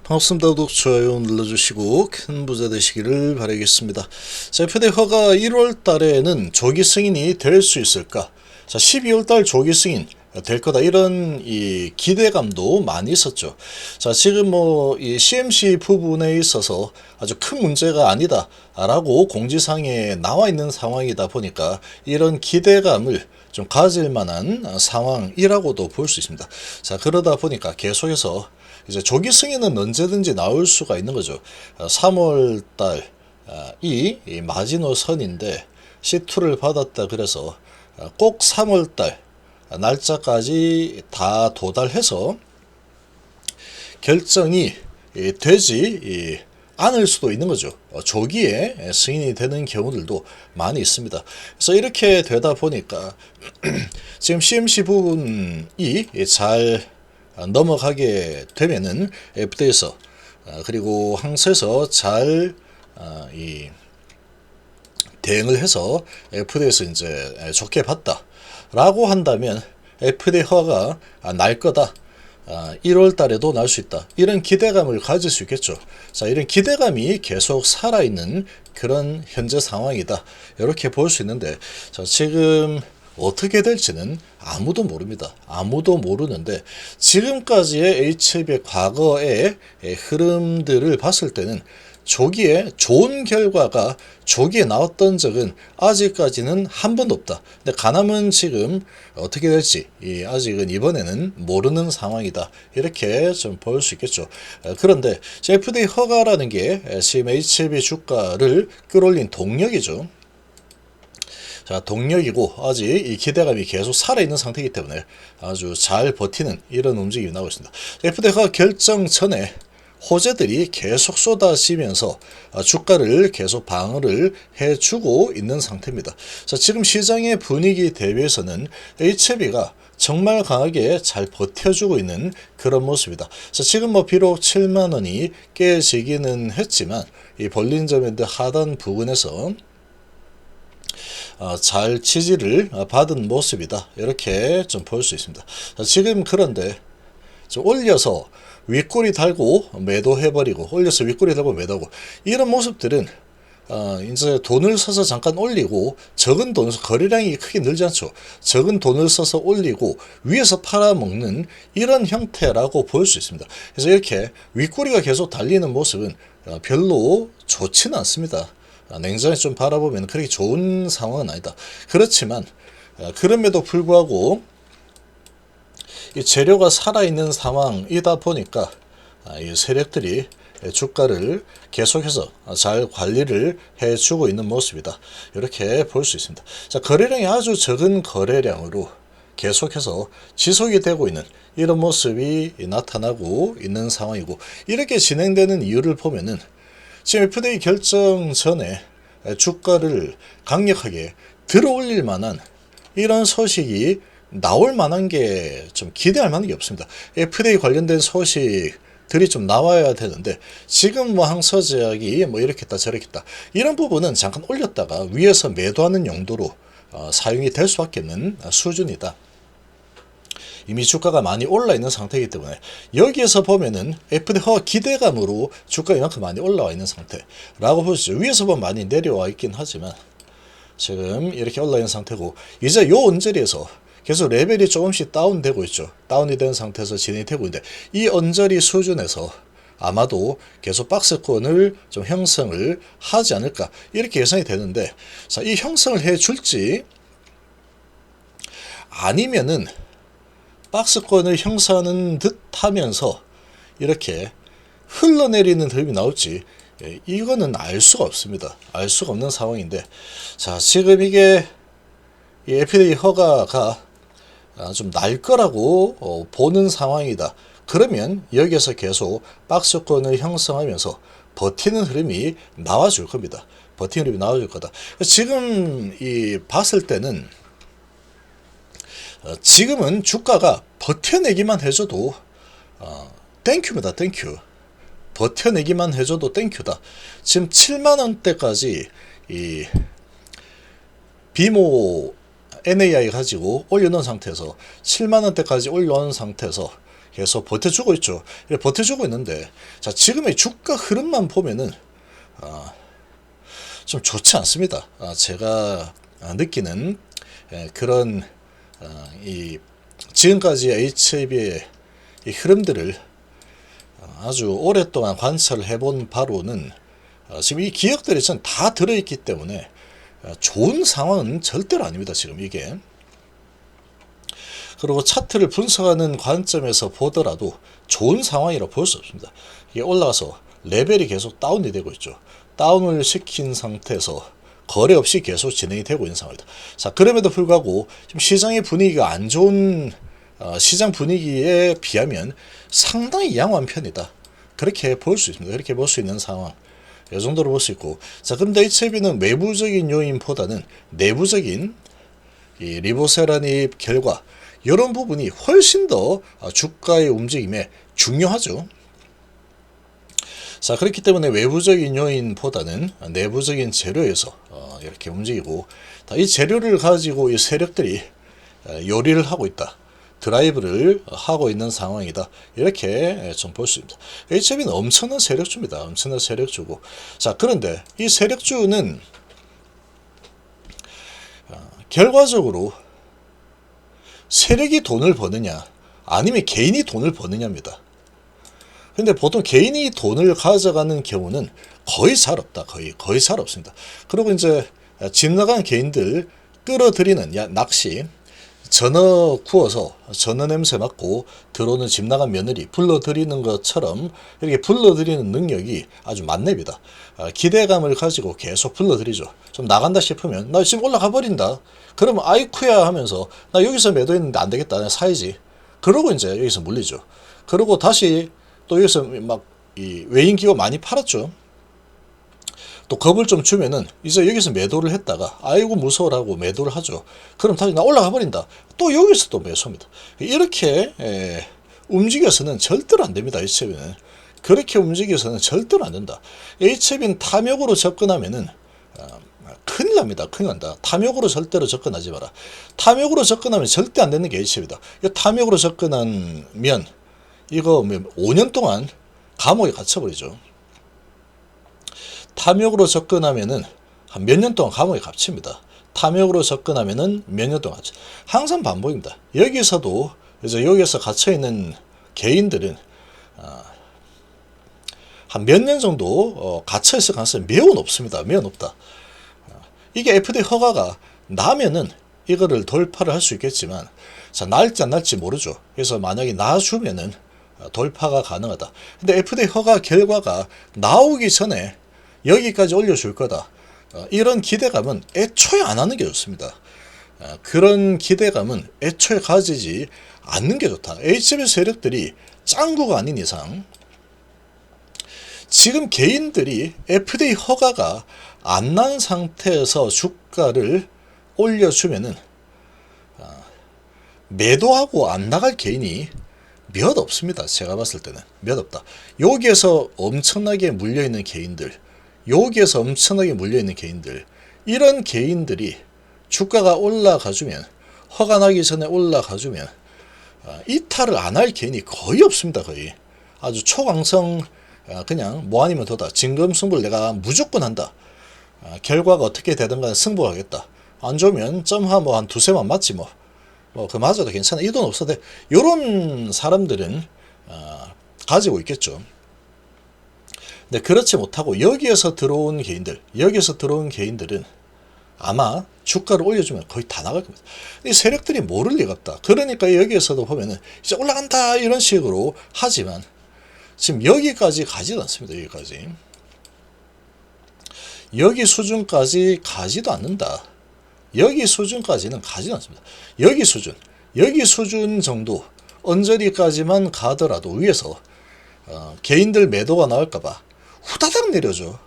반갑습니다. 구독, 좋아요 눌러주시고 큰 부자 되시기를 바라겠습니다. 자, FD화가 1월 달에는 조기 승인이 될 수 있을까? 자, 12월 달 조기 승인 될 거다, 이런 이 기대감도 많이 있었죠. 자, 지금 이 CMC 부분에 있어서 아주 큰 문제가 아니다 라고 공지사항에 나와 있는 상황이다 보니까 이런 기대감을 좀 가질 만한 상황이라고도 볼 수 있습니다. 자, 그러다 보니까 계속해서 이제 조기 승인은 언제든지 나올 수가 있는 거죠. 3월 달 이 마지노선인데 C2를 받았다 그래서 꼭 3월 달 날짜까지 다 도달해서 결정이 되지 않을 수도 있는 거죠. 조기에 승인이 되는 경우들도 많이 있습니다. 그래서 이렇게 되다 보니까 지금 CMC 부분이 잘 넘어가게 되면은 FDA에서 그리고 항소에서 잘 대응을 해서 FDA에서 이제 좋게 봤다라고 한다면 FDA 허가가 날 거다. 1월 달에도 날 수 있다. 이런 기대감을 가질 수 있겠죠. 자, 이런 기대감이 계속 살아있는 그런 현재 상황이다. 이렇게 볼 수 있는데, 자, 지금 어떻게 될지는 아무도 모릅니다. 아무도 모르는데, 지금까지의 HB의 과거의 흐름들을 봤을 때는 조기에 좋은 결과가 조기에 나왔던 적은 아직까지는 한 번도 없다. 근데 가남은 지금 어떻게 될지 아직은 이번에는 모르는 상황이다. 이렇게 좀 볼 수 있겠죠. 그런데 FDA 허가라는 게 지금 HB 주가를 끌어올린 동력이죠. 자, 동력이고 아직 이 기대감이 계속 살아있는 상태이기 때문에 아주 잘 버티는 이런 움직임이 나오고 있습니다. FDA가 결정 전에 호재들이 계속 쏟아지면서 주가를 계속 방어를 해주고 있는 상태입니다. 자, 지금 시장의 분위기 대비해서는 HB가 정말 강하게 잘 버텨주고 있는 그런 모습이다. 자, 지금 비록 7만원이 깨지기는 했지만 이 볼린저밴드 하단 부근에서 잘 지지를 받은 모습이다. 이렇게 좀 볼 수 있습니다. 자, 지금 그런데 좀 올려서 윗꼬리 달고 매도해버리고 올려서 윗꼬리 달고 매도하고 이런 모습들은 이제 돈을 써서 잠깐 올리고 적은 돈을 거래량이 크게 늘지 않죠. 적은 돈을 써서 올리고 위에서 팔아먹는 이런 형태라고 볼 수 있습니다. 그래서 이렇게 윗꼬리가 계속 달리는 모습은 별로 좋지는 않습니다. 냉정히 좀 바라보면 그렇게 좋은 상황은 아니다. 그렇지만 그럼에도 불구하고 이 재료가 살아있는 상황이다 보니까 이 세력들이 주가를 계속해서 잘 관리를 해주고 있는 모습이다. 이렇게 볼 수 있습니다. 자, 거래량이 아주 적은 거래량으로 계속해서 지속이 되고 있는 이런 모습이 나타나고 있는 상황이고, 이렇게 진행되는 이유를 보면은 지금 FDA 결정 전에 주가를 강력하게 들어 올릴 만한 이런 소식이 나올 만한 게 좀 기대할 만한 게 없습니다. FDA 관련된 소식들이 좀 나와야 되는데 지금 항서제약이 이렇게 했다 저렇게 했다 이런 부분은 잠깐 올렸다가 위에서 매도하는 용도로 사용이 될 수밖에 없는 수준이다. 이미 주가가 많이 올라 있는 상태이기 때문에 여기에서 보면은 FDA 허가 기대감으로 주가가 이만큼 많이 올라와 있는 상태라고 보시죠. 위에서 보면 많이 내려와 있긴 하지만 지금 이렇게 올라 있는 상태고, 이제 요 언저리에서 계속 레벨이 조금씩 다운되고 있죠. 다운이 된 상태에서 진행이 되고 있는데 이 언저리 수준에서 아마도 계속 박스권을 좀 형성을 하지 않을까 이렇게 예상이 되는데, 자, 이 형성을 해 줄지 아니면은 박스권을 형성하는 듯 하면서 이렇게 흘러내리는 흐름이 나올지 이거는 알 수가 없습니다. 알 수가 없는 상황인데, 자, 지금 이게 이 FDA 허가가 좀 날 거라고 보는 상황이다. 그러면 여기에서 계속 박스권을 형성하면서 버티는 흐름이 나와줄 겁니다. 버티는 흐름이 나와줄 거다. 지금 봤을 때는 지금은 주가가 버텨내기만 해줘도 땡큐입니다. 땡큐. 버텨내기만 해줘도 땡큐다. 지금 7만원대까지 이 비모 NAI 가지고 올려놓은 상태에서 7만원대까지 올려놓은 상태에서 계속 버텨주고 있죠. 버텨주고 있는데, 자, 지금의 주가 흐름만 보면은, 좀 좋지 않습니다. 제가 느끼는 그런, 이, 지금까지 HIB의 이 흐름들을 아주 오랫동안 관찰을 해본 바로는, 지금 이 기억들이 전 다 들어있기 때문에, 좋은 상황은 절대로 아닙니다, 지금 이게. 그리고 차트를 분석하는 관점에서 보더라도 좋은 상황이라 볼 수 없습니다. 이게 올라가서 레벨이 계속 다운이 되고 있죠. 다운을 시킨 상태에서 거래 없이 계속 진행이 되고 있는 상황이다. 자, 그럼에도 불구하고 지금 시장의 분위기가 안 좋은 시장 분위기에 비하면 상당히 양호한 편이다. 그렇게 볼 수 있습니다. 그렇게 볼 수 있는 상황. 이 정도로 볼 수 있고. 자, 그런데 HIB는 외부적인 요인보다는 내부적인 이 리보세라닙 결과, 이런 부분이 훨씬 더 주가의 움직임에 중요하죠. 자, 그렇기 때문에 외부적인 요인보다는 내부적인 재료에서 이렇게 움직이고, 이 재료를 가지고 이 세력들이 요리를 하고 있다. 드라이브를 하고 있는 상황이다. 이렇게 좀 볼 수 있습니다. HIB는 엄청난 세력주입니다. 엄청난 세력주고. 자, 그런데 이 세력주는 결과적으로 세력이 돈을 버느냐, 아니면 개인이 돈을 버느냐입니다. 근데 보통 개인이 돈을 가져가는 경우는 거의 잘 없다. 거의 잘 없습니다. 그리고 이제 집 나간 개인들 끌어들이는 낚시, 전어 구워서 전어 냄새 맡고 들어오는 집 나간 며느리 불러들이는 것처럼 이렇게 불러들이는 능력이 아주 만렙이다. 기대감을 가지고 계속 불러들이죠. 좀 나간다 싶으면 나 지금 올라가 버린다. 그러면 아이쿠야 하면서 나 여기서 매도했는데 안 되겠다. 나 사야지. 그러고 이제 여기서 물리죠. 그러고 다시 또 여기서 막 이 외인 기업 많이 팔았죠. 또 겁을 좀 주면은 이제 여기서 매도를 했다가 아이고 무서워라고 매도를 하죠. 그럼 다시 나 올라가 버린다. 또 여기서 또 매수합니다. 이렇게 움직여서는 절대로 안 됩니다. HIB는 그렇게 움직여서는 절대로 안 된다. HIB는 탐욕으로 접근하면은 큰일 납니다. 큰일 난다. 탐욕으로 절대로 접근하지 마라. 탐욕으로 접근하면 절대 안 되는 게 HIB다. 탐욕으로 접근하면 이거 5년 동안 감옥에 갇혀버리죠. 탐욕으로 접근하면은 한 몇 년 동안 감옥에 갇힙니다. 탐욕으로 접근하면은 몇 년 동안 항상 반복입니다. 여기서도 이제 여기서 갇혀 있는 개인들은 한 몇 년 정도 갇혀 있을 가능성이 매우 높습니다. 매우 높다. 이게 FDA 허가가 나면은 이거를 돌파를 할 수 있겠지만, 자, 날지 안 날지 모르죠. 그래서 만약에 나주면은 돌파가 가능하다. 근데 FDA 허가 결과가 나오기 전에 여기까지 올려줄 거다. 이런 기대감은 애초에 안 하는 게 좋습니다. 그런 기대감은 애초에 가지지 않는 게 좋다. HIB 세력들이 짱구가 아닌 이상, 지금 개인들이 FDA 허가가 안 난 상태에서 주가를 올려주면은 매도하고 안 나갈 개인이 몇 없습니다. 제가 봤을 때는 몇 없다. 여기에서 엄청나게 물려있는 개인들, 여기에서 엄청나게 물려있는 개인들, 이런 개인들이 주가가 올라가주면, 허가 나기 전에 올라가주면 이탈을 안 할 개인이 거의 없습니다. 거의 아주 초강성, 그냥 뭐 아니면 도다. 진검승부를 내가 무조건 한다. 결과가 어떻게 되든 간에 승부하겠다. 안 좋으면 점하 뭐 한 두세만 맞지 뭐 그 맞아도 괜찮아. 이 돈 없어도 돼. 요런 사람들은 가지고 있겠죠. 근데 그렇지 못하고 여기에서 들어온 개인들은 아마 주가를 올려주면 거의 다 나갈 겁니다. 이 세력들이 모를 리가 없다. 그러니까 여기에서도 보면은 이제 올라간다 이런 식으로 하지만 지금 여기까지 가지도 않습니다. 여기 수준까지 가지도 않는다. 여기 수준까지는 가지도 않습니다. 여기 수준 정도 언저리까지만 가더라도 위에서 개인들 매도가 나올까봐 후다닥 내려줘.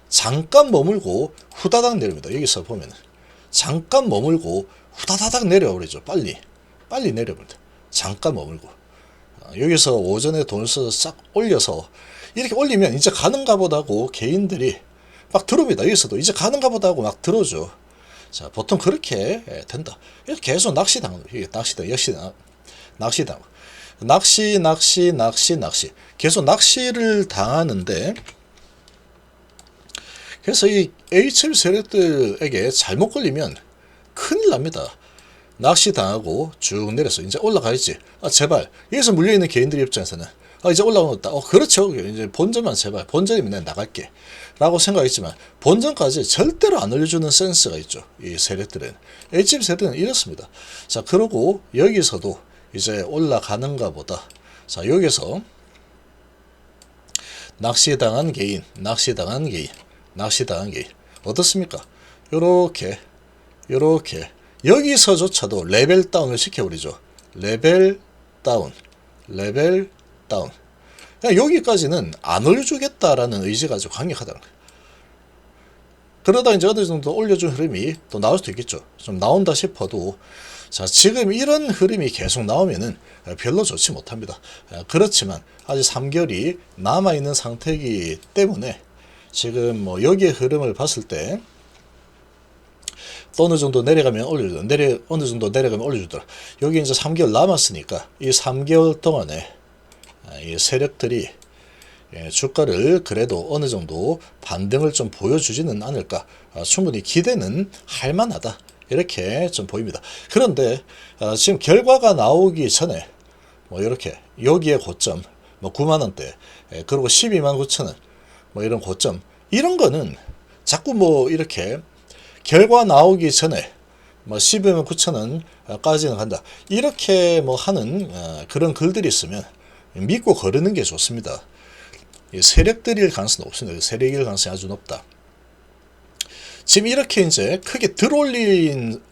잠깐 머물고 후다닥 내립니다. 여기서 보면 잠깐 머물고 후다다닥 내려버리죠. 빨리 내려버립니다. 잠깐 머물고 여기서 오전에 돈을 써서 싹 올려서 이렇게 올리면 이제 가는가 보다 하고 개인들이 막 들어옵니다. 여기서도 이제 가는가 보다 하고 막 들어오죠. 자, 보통 그렇게 된다. 이렇게 계속 낚시당합니다. 낚시당. 낚시 계속 낚시를 당하는데, 그래서 이 HB 세력들에게 잘못 걸리면 큰일 납니다. 낚시 당하고 쭉 내려서 이제 올라가야지. 제발. 여기서 물려있는 개인들 입장에서는 이제 올라오겠다. 그렇죠. 이제 본전만 제발. 본전이면 내가 나갈게. 라고 생각했지만 본전까지 절대로 안 올려주는 센스가 있죠. 이 세력들은. HB 세력들은 이렇습니다. 자, 그러고 여기서도 이제 올라가는가 보다. 자, 여기서 낚시당한 개인. 어떻습니까? 요렇게 여기서조차도 레벨 다운을 시켜버리죠. 레벨 다운. 그냥 여기까지는 안 올려주겠다라는 의지가 아주 강력하다는 거예요. 그러다 이제 어느 정도 올려준 흐름이 또 나올 수도 있겠죠. 좀 나온다 싶어도, 자, 지금 이런 흐름이 계속 나오면은 별로 좋지 못합니다. 그렇지만 아직 3개월이 남아있는 상태이기 때문에 지금 뭐 여기의 흐름을 봤을 때 또 어느 정도 내려가면 어느 정도 내려가면 올려주더라. 여기 이제 3개월 남았으니까 이 3개월 동안에 이 세력들이 주가를 그래도 어느 정도 반등을 좀 보여주지는 않을까. 충분히 기대는 할 만하다. 이렇게 좀 보입니다. 그런데 지금 결과가 나오기 전에 뭐 이렇게 여기에 고점 뭐 9만원대, 그리고 129,000원 뭐 이런 고점, 이런 거는 자꾸 뭐 이렇게 결과 나오기 전에 뭐 129,000원까지는 간다, 이렇게 뭐 하는 그런 글들이 있으면 믿고 거르는 게 좋습니다. 세력들일 가능성이 높습니다. 세력일 가능성이 아주 높다. 지금 이렇게 이제 크게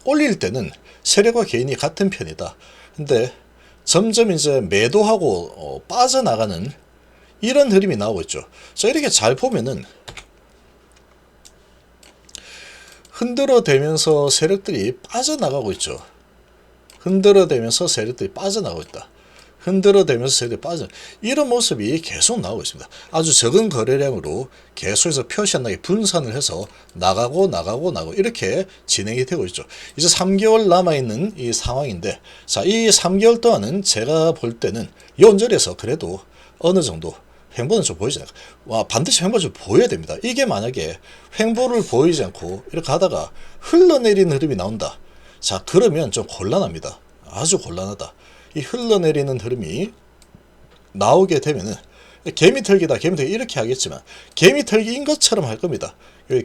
올릴 때는 세력과 개인이 같은 편이다. 근데 점점 이제 매도하고 빠져나가는 이런 흐름이 나오고 있죠. 자, 이렇게 잘 보면은 흔들어대면서 세력들이 빠져나가고 있죠. 흔들어대면서 세력들이 빠져나가고 있다. 흔들어대면서 세력들이 이런 모습이 계속 나오고 있습니다. 아주 적은 거래량으로 계속해서 표시 안 나게 분산을 해서 나가고 이렇게 진행이 되고 있죠. 이제 3개월 남아있는 이 상황인데, 자, 이 3개월 동안은 제가 볼 때는 연절에서 그래도 어느 정도 횡보는 좀 보이지 않아요. 반드시 횡보 좀 보여야 됩니다. 이게 만약에 횡보를 보이지 않고 이렇게 하다가 흘러내리는 흐름이 나온다. 자, 그러면 좀 곤란합니다. 아주 곤란하다. 이 흘러내리는 흐름이 나오게 되면은 개미털기다 이렇게 하겠지만 개미털기인 것처럼 할 겁니다.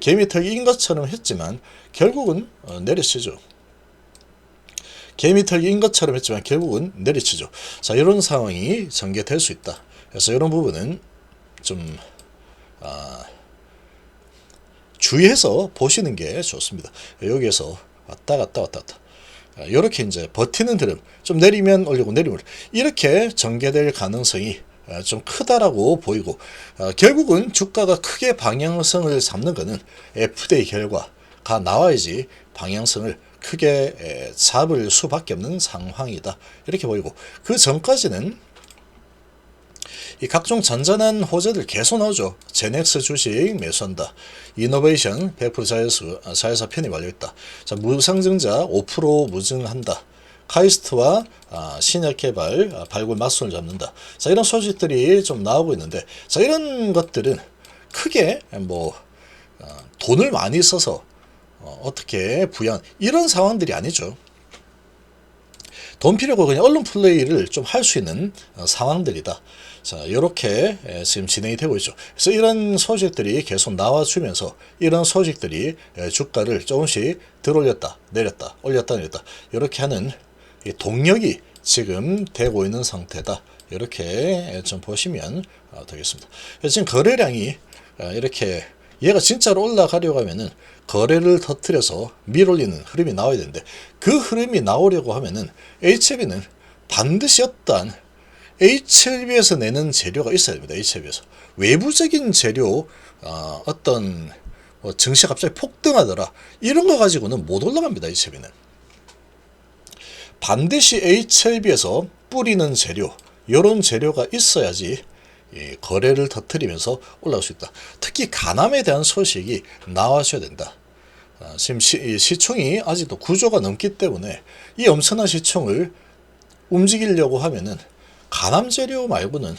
개미털기인 것처럼 했지만 결국은 내려치죠. 개미털기인 것처럼 했지만 결국은 내려치죠. 자, 이런 상황이 전개될 수 있다. 그래서 이런 부분은 좀 주의해서 보시는 게 좋습니다. 여기에서 왔다 갔다 이렇게 이제 버티는 흐름, 좀 내리면 올리고 내리면 이렇게 전개될 가능성이 좀 크다라고 보이고, 결국은 주가가 크게 방향성을 잡는 것은 FD 결과가 나와야지 방향성을 크게 잡을 수밖에 없는 상황이다, 이렇게 보이고, 그 전까지는 이 각종 잔잔한 호재들 계속 나오죠. 제넥스 주식 매수한다. 이노베이션 100% 자회사 편입 완료했다. 자, 무상증자 5% 무증한다. 카이스트와 신약개발 발굴 맞손을 잡는다. 자, 이런 소식들이 좀 나오고 있는데, 자, 이런 것들은 크게 뭐 돈을 많이 써서 어떻게 부양 이런 상황들이 아니죠. 돈 필요고 그냥 언론 플레이를 좀 할 수 있는 상황들이다. 자, 이렇게 지금 진행이 되고 있죠. 그래서 이런 소식들이 계속 나와주면서 이런 소식들이 주가를 조금씩 들어올렸다 내렸다 올렸다 내렸다 이렇게 하는 동력이 지금 되고 있는 상태다. 이렇게 좀 보시면 되겠습니다. 지금 거래량이 이렇게 얘가 진짜로 올라가려고 하면은 거래를 터뜨려서 밀어올리는 흐름이 나와야 되는데, 그 흐름이 나오려고 하면은 HLB는 반드시 어떠한 HLB에서 내는 재료가 있어야 됩니다. HLB에서 외부적인 재료, 어떤 뭐 증시가 갑자기 폭등하더라 이런 거 가지고는 못 올라갑니다. HLB는 반드시 HLB에서 뿌리는 재료, 이런 재료가 있어야지 거래를 터뜨리면서 올라갈 수 있다. 특히 가남에 대한 소식이 나와줘야 된다. 지금 시총이 아직도 9조가 넘기 때문에 이 엄청난 시총을 움직이려고 하면은 간암 재료 말고는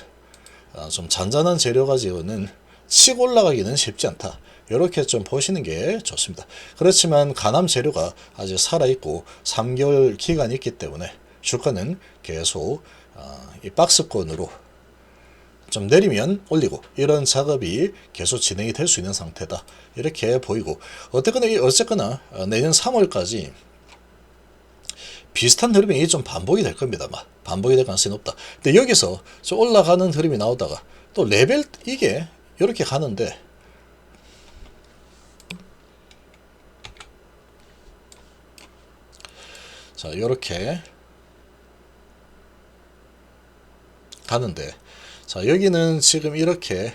좀 잔잔한 재료 가지고는 치고 올라가기는 쉽지 않다. 이렇게 좀 보시는 게 좋습니다. 그렇지만 간암 재료가 아직 살아있고 3개월 기간이 있기 때문에 주가는 계속 이 박스권으로 좀 내리면 올리고 이런 작업이 계속 진행이 될 수 있는 상태다. 이렇게 보이고 어쨌거나 내년 3월까지 비슷한 흐름이 좀 반복이 될 겁니다. 반복이 될 가능성이 높다. 근데 여기서 좀 올라가는 흐름이 나오다가 또 레벨 이게 이렇게 가는데 자 이렇게 가는데 자 여기는 지금 이렇게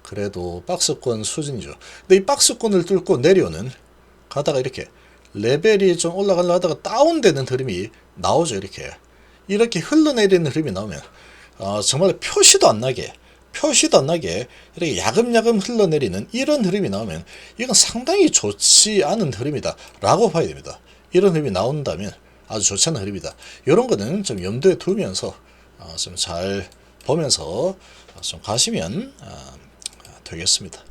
그래도 박스권 수준이죠. 근데 이 박스권을 뚫고 내려오는 가다가 이렇게 레벨이 좀 올라가려 하다가 다운되는 흐름이 나오죠. 이렇게 흘러내리는 흐름이 나오면 정말 표시도 안 나게 이렇게 야금야금 흘러내리는 이런 흐름이 나오면 이건 상당히 좋지 않은 흐름이다 라고 봐야 됩니다. 이런 흐름이 나온다면 아주 좋지 않은 흐름이다. 이런 거는 좀 염두에 두면서 좀 잘 보면서 좀 가시면 되겠습니다.